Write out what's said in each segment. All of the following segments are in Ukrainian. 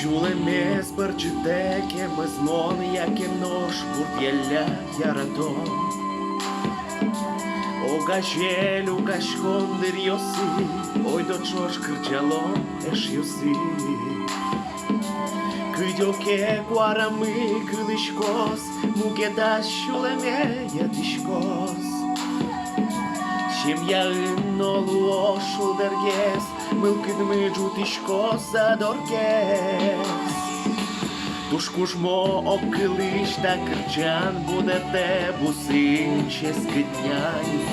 Чуле спărcite măzmon, jakie noș burtielea iaraton. O gașelu gașconder iosi, oi dočoš krđalon eš iosi. Cât o che coara mâi câlișcos, muche da șule mea dișcos. Și-mi ia în oluoșul derghes, mâlcât mâgiu dișcos adorghes. Тушкушмо окилишта кирчан буде те бусин ще скидняні.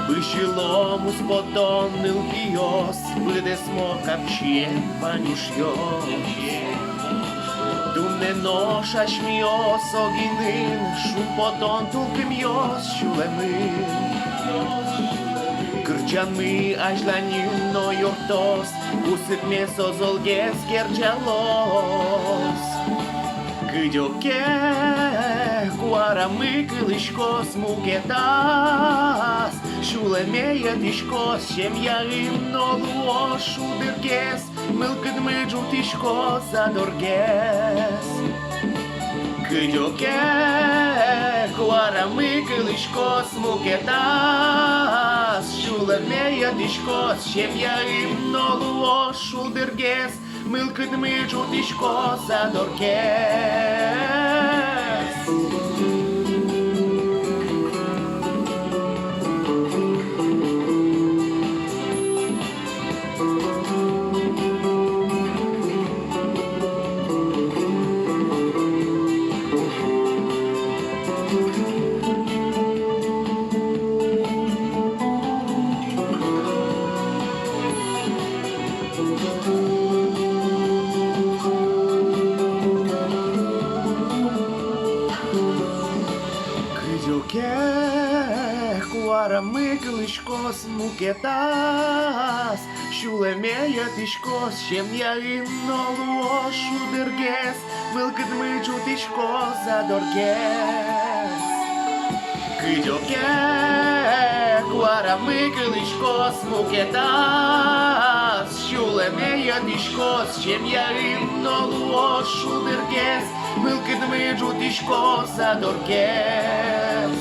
Вишилому спотоннил кіос, буде смока пчен панюшйос. Думне ноша шміос огінин, шум потон тулким йос шулемин. Кырчанмы ажланин но йортос, усык месо золгес керчалос. Кыдёке куарамы кылышкос мукетас, шулемея дишкос, чем я им нолуо шудыргес, мылкыдмы джутишкос адоргес. Кыдёке куарамы кылышкос мукетас, шулемея дишкos, чем я им нолуо шудыргес, мылкыдмы джутишкос адоргес. Κουάραμαι κλισκός μου και τας, шулемея дишкос, чем я им нолуо шудыргес, мылкыт мыджу дишкос адоргес. Кыдёке κουάραμαι κλισκός μου και τας, шулемея дишкос, чем я им нолуо шудыргес, мылкыт мыджу дишкос адоргес.